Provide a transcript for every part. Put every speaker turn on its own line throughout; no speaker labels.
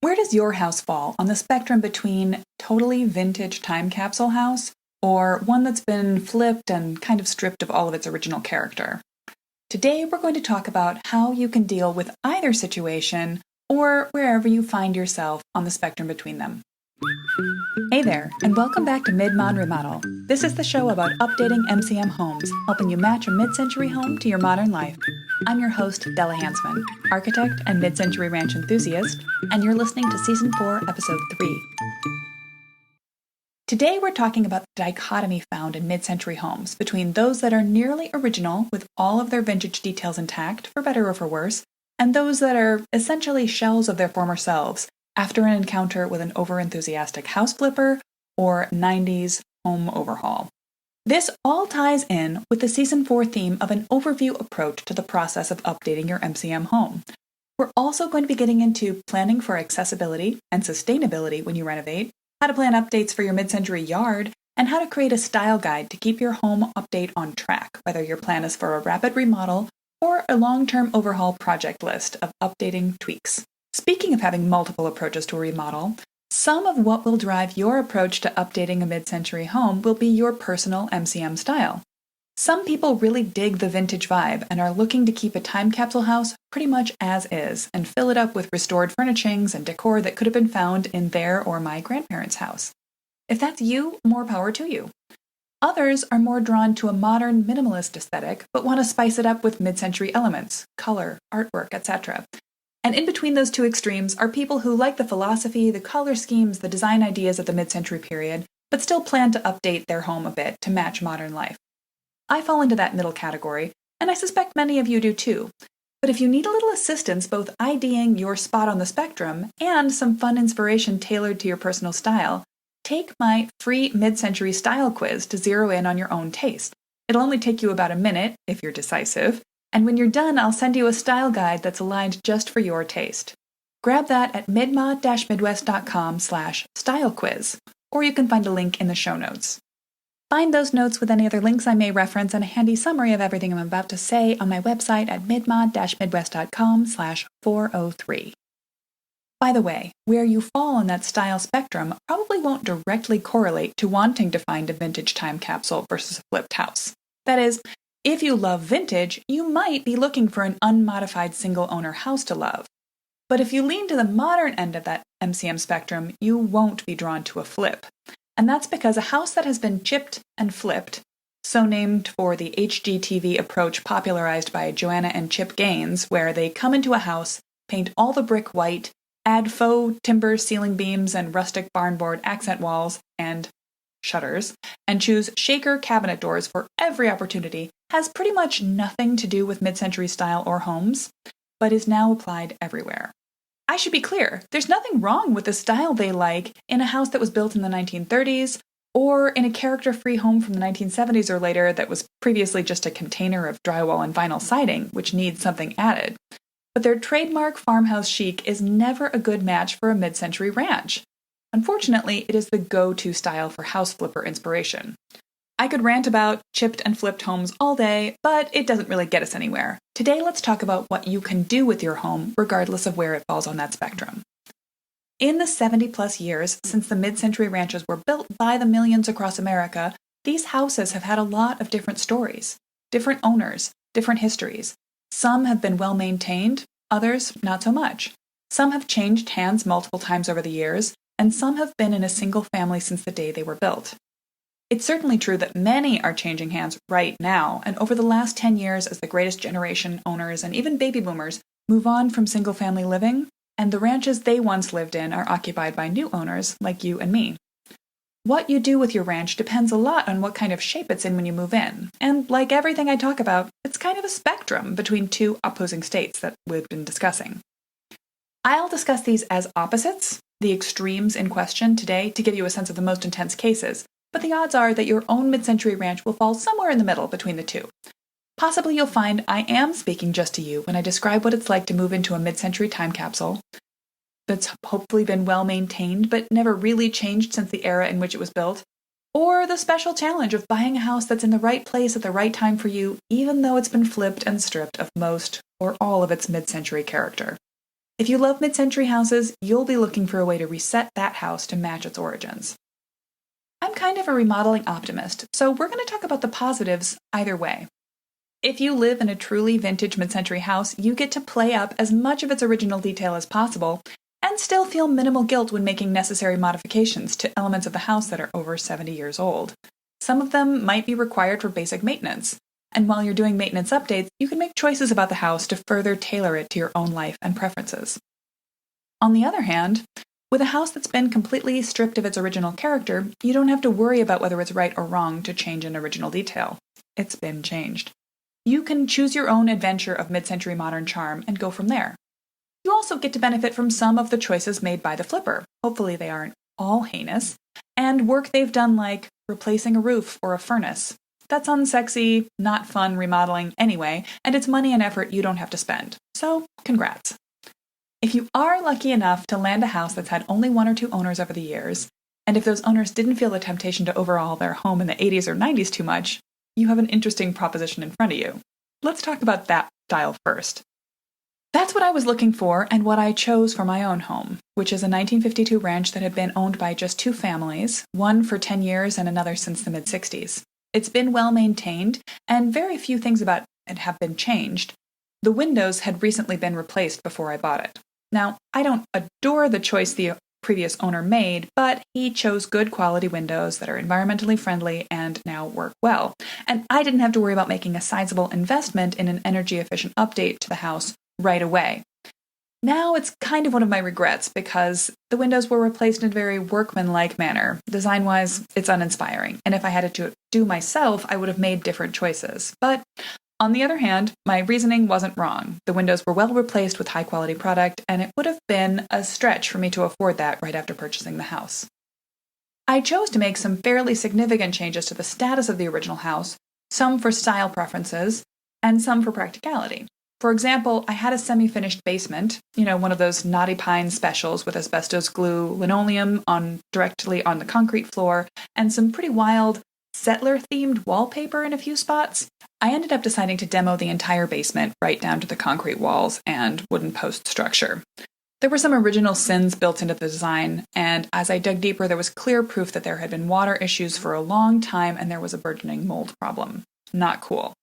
Where does your house fall on the spectrum between totally vintage time capsule house or one that's been flipped and kind of stripped of all of its original character? Today we're going to talk about how you can deal with either situation or wherever you find yourself on the spectrum between them. Hey there, and welcome back to Mid-Mod Remodel. This is the show about updating MCM homes, helping you match a mid-century home to your modern life. I'm your host, Della Hansman, architect and mid-century ranch enthusiast, and you're listening to Season 4, Episode 3. Today we're talking about the dichotomy found in mid-century homes between those that are nearly original with all of their vintage details intact, for better or for worse, and those that are essentially shells of their former selves after an encounter with an over-enthusiastic house flipper or 90s home overhaul. This all ties in with the Season 4 theme of an overview approach to the process of updating your MCM home. We're also going to be getting into planning for accessibility and sustainability when you renovate, how to plan updates for your mid-century yard, and how to create a style guide to keep your home update on track, whether your plan is for a rapid remodel or a long-term overhaul project list of updating tweaks. Speaking of having multiple approaches to a remodel, some of what will drive your approach to updating a mid-century home will be your personal MCM style. Some people really dig the vintage vibe and are looking to keep a time capsule house pretty much as is and fill it up with restored furnishings and decor that could have been found in their or my grandparents' house. If that's you, more power to you. Others are more drawn to a modern minimalist aesthetic but want to spice it up with mid-century elements, color, artwork, etc. And in between those two extremes are people who like the philosophy, the color schemes, the design ideas of the mid-century period, but still plan to update their home a bit to match modern life. I fall into that middle category, and I suspect many of you do too. But if you need a little assistance both IDing your spot on the spectrum and some fun inspiration tailored to your personal style, take my free mid-century style quiz to zero in on your own taste. It'll only take you about a minute, if you're decisive, and when you're done, I'll send you a style guide that's aligned just for your taste. Grab that at midmod-midwest.com/stylequiz, or you can find a link in the show notes. Find those notes with any other links I may reference and a handy summary of everything I'm about to say on my website at midmod-midwest.com/403. By the way, where you fall on that style spectrum probably won't directly correlate to wanting to find a vintage time capsule versus a flipped house. That is, if you love vintage, you might be looking for an unmodified single-owner house to love. But if you lean to the modern end of that MCM spectrum, you won't be drawn to a flip. And that's because a house that has been chipped and flipped, so named for the HGTV approach popularized by Joanna and Chip Gaines, where they come into a house, paint all the brick white, add faux timber ceiling beams and rustic barnboard accent walls and shutters, and choose shaker cabinet doors for every opportunity, has pretty much nothing to do with mid-century style or homes, but is now applied everywhere. I should be clear, there's nothing wrong with the style they like in a house that was built in the 1930s, or in a character-free home from the 1970s or later that was previously just a container of drywall and vinyl siding, which needs something added. But their trademark farmhouse chic is never a good match for a mid-century ranch. Unfortunately, it is the go-to style for house flipper inspiration. I could rant about chipped and flipped homes all day, but it doesn't really get us anywhere. Today, let's talk about what you can do with your home, regardless of where it falls on that spectrum. In the 70-plus years since the mid-century ranches were built by the millions across America, these houses have had a lot of different stories, different owners, different histories. Some have been well-maintained, others not so much. Some have changed hands multiple times over the years, and some have been in a single family since the day they were built. It's certainly true that many are changing hands right now, and over the last 10 years as the greatest generation owners and even baby boomers move on from single-family living, and the ranches they once lived in are occupied by new owners like you and me. What you do with your ranch depends a lot on what kind of shape it's in when you move in, and like everything I talk about, it's kind of a spectrum between two opposing states that we've been discussing. I'll discuss these as opposites, the extremes in question today, to give you a sense of the most intense cases, but the odds are that your own mid-century ranch will fall somewhere in the middle between the two. Possibly you'll find I am speaking just to you when I describe what it's like to move into a mid-century time capsule that's hopefully been well-maintained but never really changed since the era in which it was built, or the special challenge of buying a house that's in the right place at the right time for you, even though it's been flipped and stripped of most or all of its mid-century character. If you love mid-century houses, you'll be looking for a way to reset that house to match its origins. I'm kind of a remodeling optimist, so we're going to talk about the positives either way. If you live in a truly vintage mid-century house, you get to play up as much of its original detail as possible and still feel minimal guilt when making necessary modifications to elements of the house that are over 70 years old. Some of them might be required for basic maintenance, and while you're doing maintenance updates, you can make choices about the house to further tailor it to your own life and preferences. On the other hand, with a house that's been completely stripped of its original character, you don't have to worry about whether it's right or wrong to change an original detail. It's been changed. You can choose your own adventure of mid-century modern charm and go from there. You also get to benefit from some of the choices made by the flipper. Hopefully they aren't all heinous, and work they've done like replacing a roof or a furnace. That's unsexy, not fun remodeling anyway, and it's money and effort you don't have to spend. So, congrats. If you are lucky enough to land a house that's had only 1 or 2 owners over the years, and if those owners didn't feel the temptation to overhaul their home in the 80s or 90s too much, you have an interesting proposition in front of you. Let's talk about that style first. That's what I was looking for and what I chose for my own home, which is a 1952 ranch that had been owned by just 2 families, one for 10 years and another since the mid-60s. It's been well maintained, and very few things about it have been changed. The windows had recently been replaced before I bought it. Now, I don't adore the choice the previous owner made, but he chose good quality windows that are environmentally friendly and now work well. And I didn't have to worry about making a sizable investment in an energy-efficient update to the house right away. Now it's kind of one of my regrets because the windows were replaced in a very workmanlike manner. Design-wise, it's uninspiring, and if I had to do myself, I would have made different choices. But on the other hand, my reasoning wasn't wrong. The windows were well replaced with high-quality product, and it would have been a stretch for me to afford that right after purchasing the house. I chose to make some fairly significant changes to the status of the original house, some for style preferences, and some for practicality. For example, I had a semi-finished basement, one of those knotty pine specials with asbestos glue, linoleum directly on the concrete floor, and some pretty wild settler-themed wallpaper in a few spots. I ended up deciding to demo the entire basement right down to the concrete walls and wooden post structure. There were some original sins built into the design, and as I dug deeper, there was clear proof that there had been water issues for a long time and there was a burgeoning mold problem. Not cool.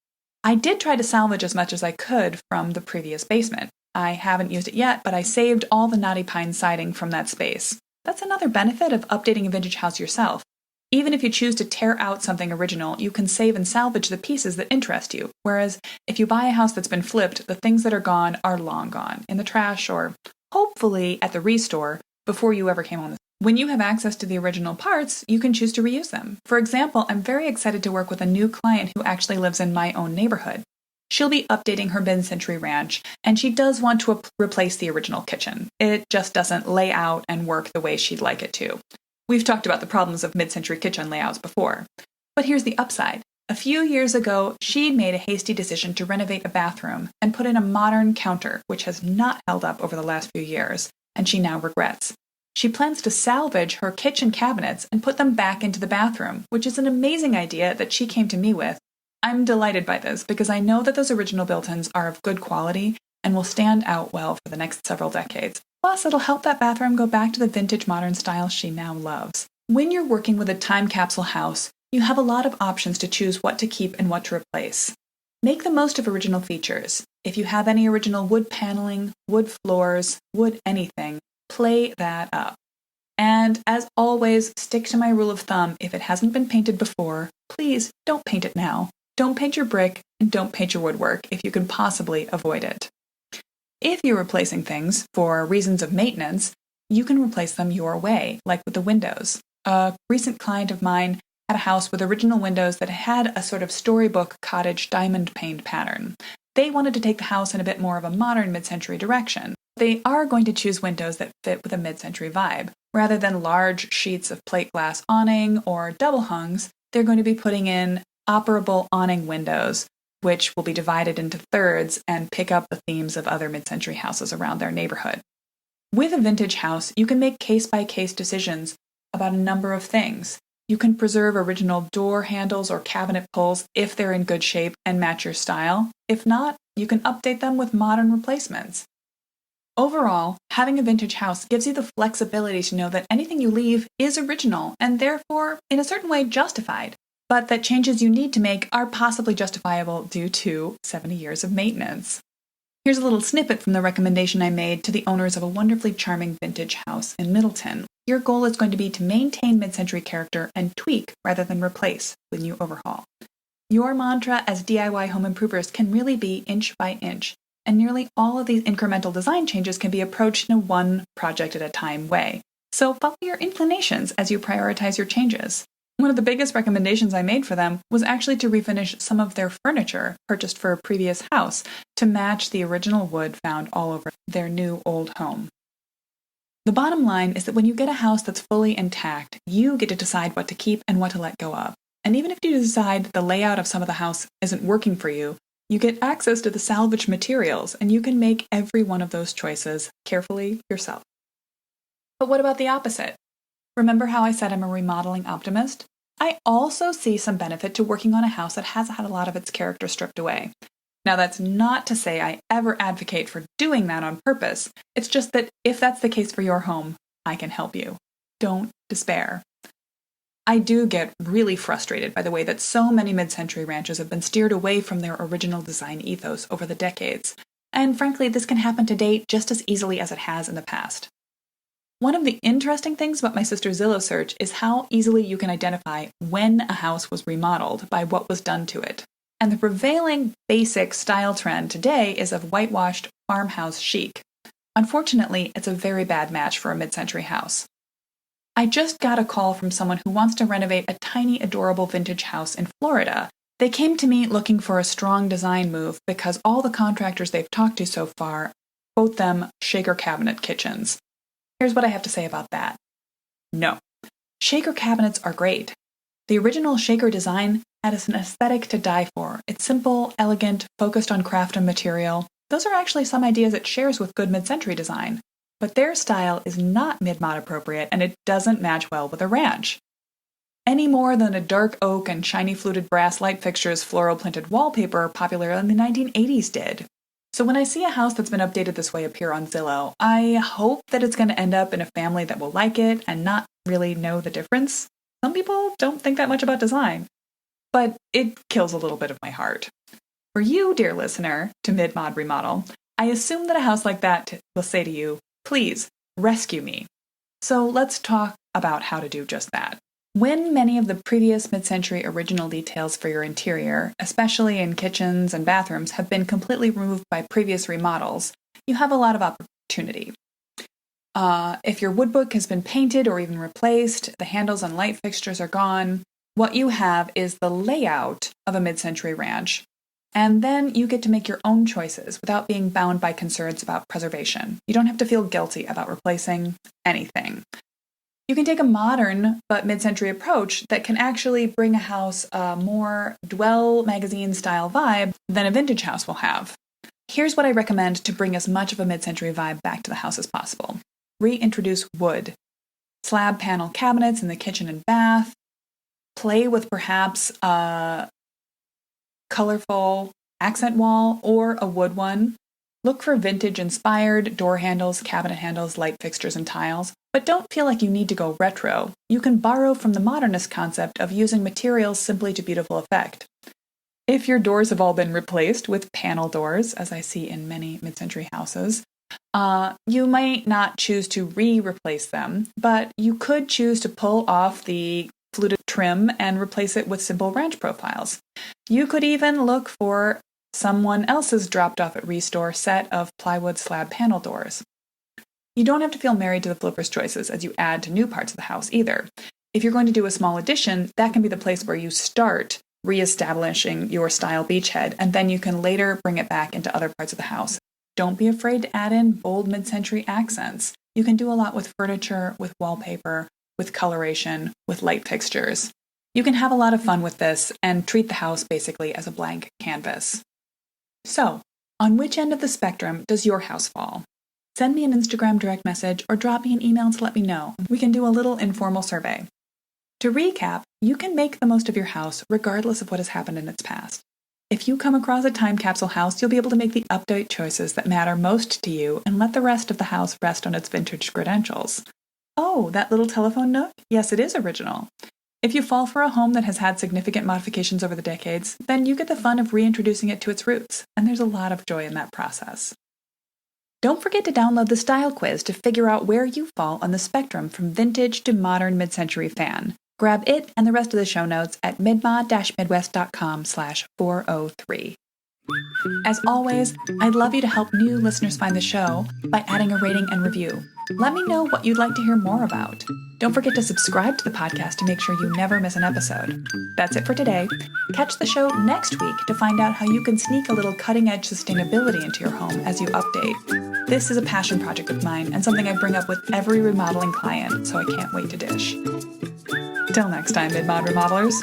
I did try to salvage as much as I could from the previous basement. I haven't used it yet, but I saved all the knotty pine siding from that space. That's another benefit of updating a vintage house yourself. Even if you choose to tear out something original, you can save and salvage the pieces that interest you. Whereas if you buy a house that's been flipped, the things that are gone are long gone, in the trash or hopefully at the restore before you ever came on the. When you have access to the original parts, you can choose to reuse them. For example, I'm very excited to work with a new client who actually lives in my own neighborhood. She'll be updating her mid-century ranch, and she does want to replace the original kitchen. It just doesn't lay out and work the way she'd like it to. We've talked about the problems of mid-century kitchen layouts before. But here's the upside. A few years ago, she made a hasty decision to renovate a bathroom and put in a modern counter, which has not held up over the last few years, and she now regrets. She plans to salvage her kitchen cabinets and put them back into the bathroom, which is an amazing idea that she came to me with. I'm delighted by this because I know that those original built-ins are of good quality and will stand out well for the next several decades. Plus, it'll help that bathroom go back to the vintage modern style she now loves. When you're working with a time capsule house, you have a lot of options to choose what to keep and what to replace. Make the most of original features. If you have any original wood paneling, wood floors, wood anything, play that up. And as always, stick to my rule of thumb. If it hasn't been painted before, please don't paint it now. Don't paint your brick and don't paint your woodwork if you can possibly avoid it. If you're replacing things for reasons of maintenance, you can replace them your way, like with the windows. A recent client of mine had a house with original windows that had a sort of storybook cottage diamond paned pattern. They wanted to take the house in a bit more of a modern mid-century direction. They are going to choose windows that fit with a mid-century vibe. Rather than large sheets of plate glass awning or double hungs, they're going to be putting in operable awning windows, which will be divided into thirds and pick up the themes of other mid-century houses around their neighborhood. With a vintage house, you can make case-by-case decisions about a number of things. You can preserve original door handles or cabinet pulls if they're in good shape and match your style. If not, you can update them with modern replacements. Overall, having a vintage house gives you the flexibility to know that anything you leave is original and therefore, in a certain way, justified, but that changes you need to make are possibly justifiable due to 70 years of maintenance. Here's a little snippet from the recommendation I made to the owners of a wonderfully charming vintage house in Middleton. Your goal is going to be to maintain mid-century character and tweak rather than replace when you overhaul. Your mantra as DIY home improvers can really be inch by inch, and nearly all of these incremental design changes can be approached in a one project at a time way. So follow your inclinations as you prioritize your changes. One of the biggest recommendations I made for them was actually to refinish some of their furniture purchased for a previous house to match the original wood found all over their new old home. The bottom line is that when you get a house that's fully intact, you get to decide what to keep and what to let go of. And even if you decide the layout of some of the house isn't working for you, you get access to the salvaged materials, and you can make every one of those choices carefully yourself. But what about the opposite? Remember how I said I'm a remodeling optimist? I also see some benefit to working on a house that has had a lot of its character stripped away. Now, that's not to say I ever advocate for doing that on purpose. It's just that if that's the case for your home, I can help you. Don't despair. I do get really frustrated by the way that so many mid-century ranches have been steered away from their original design ethos over the decades. And frankly, this can happen today just as easily as it has in the past. One of the interesting things about my sister's Zillow search is how easily you can identify when a house was remodeled by what was done to it. And the prevailing basic style trend today is of whitewashed farmhouse chic. Unfortunately, it's a very bad match for a mid-century house. I just got a call from someone who wants to renovate a tiny, adorable vintage house in Florida. They came to me looking for a strong design move because all the contractors they've talked to so far quote them shaker cabinet kitchens. Here's what I have to say about that. No. Shaker cabinets are great. The original shaker design had an aesthetic to die for. It's simple, elegant, focused on craft and material. Those are actually some ideas it shares with good mid-century design. But their style is not mid-mod appropriate, and it doesn't match well with a ranch. Any more than a dark oak and shiny fluted brass light fixtures floral printed wallpaper popular in the 1980s did. So when I see a house that's been updated this way appear on Zillow, I hope that it's going to end up in a family that will like it and not really know the difference. Some people don't think that much about design, but it kills a little bit of my heart. For you, dear listener, to mid-mod remodel, I assume that a house like that will say to you, please, rescue me. So let's talk about how to do just that. When many of the previous mid-century original details for your interior, especially in kitchens and bathrooms, have been completely removed by previous remodels, you have a lot of opportunity. If your woodbook has been painted or even replaced, the handles and light fixtures are gone, what you have is the layout of a mid-century ranch. And then you get to make your own choices without being bound by concerns about preservation. You don't have to feel guilty about replacing anything. You can take a modern but mid-century approach that can actually bring a house a more Dwell magazine style vibe than a vintage house will have. Here's what I recommend to bring as much of a mid-century vibe back to the house as possible. Reintroduce wood. Slab panel cabinets in the kitchen and bath. Play with perhaps a colorful accent wall or a wood one. Look for vintage-inspired door handles, cabinet handles, light fixtures, and tiles, but don't feel like you need to go retro. You can borrow from the modernist concept of using materials simply to beautiful effect. If your doors have all been replaced with panel doors, as I see in many mid-century houses, you might not choose to replace them, but you could choose to pull off the fluted trim and replace it with simple ranch profiles. You could even look for someone else's dropped off at Restore set of plywood slab panel doors. You don't have to feel married to the flipper's choices as you add to new parts of the house either. If you're going to do a small addition, that can be the place where you start reestablishing your style beachhead, and then you can later bring it back into other parts of the house. Don't be afraid to add in bold mid-century accents. You can do a lot with furniture, with wallpaper, with coloration, with light fixtures. You can have a lot of fun with this and treat the house basically as a blank canvas. So, on which end of the spectrum does your house fall? Send me an Instagram direct message or drop me an email to let me know. We can do a little informal survey. To recap, you can make the most of your house regardless of what has happened in its past. If you come across a time capsule house, you'll be able to make the update choices that matter most to you and let the rest of the house rest on its vintage credentials. Oh, that little telephone nook? Yes, it is original. If you fall for a home that has had significant modifications over the decades, then you get the fun of reintroducing it to its roots, and there's a lot of joy in that process. Don't forget to download the style quiz to figure out where you fall on the spectrum from vintage to modern mid-century fan. Grab it and the rest of the show notes at midmod-midwest.com/403. As always, I'd love you to help new listeners find the show by adding a rating and review. Let me know what you'd like to hear more about. Don't forget to subscribe to the podcast to make sure you never miss an episode. That's it for today. Catch the show next week to find out how you can sneak a little cutting-edge sustainability into your home as you update. This is a passion project of mine and something I bring up with every remodeling client, so I can't wait to dish. Till next time, Mid-Mod Remodelers.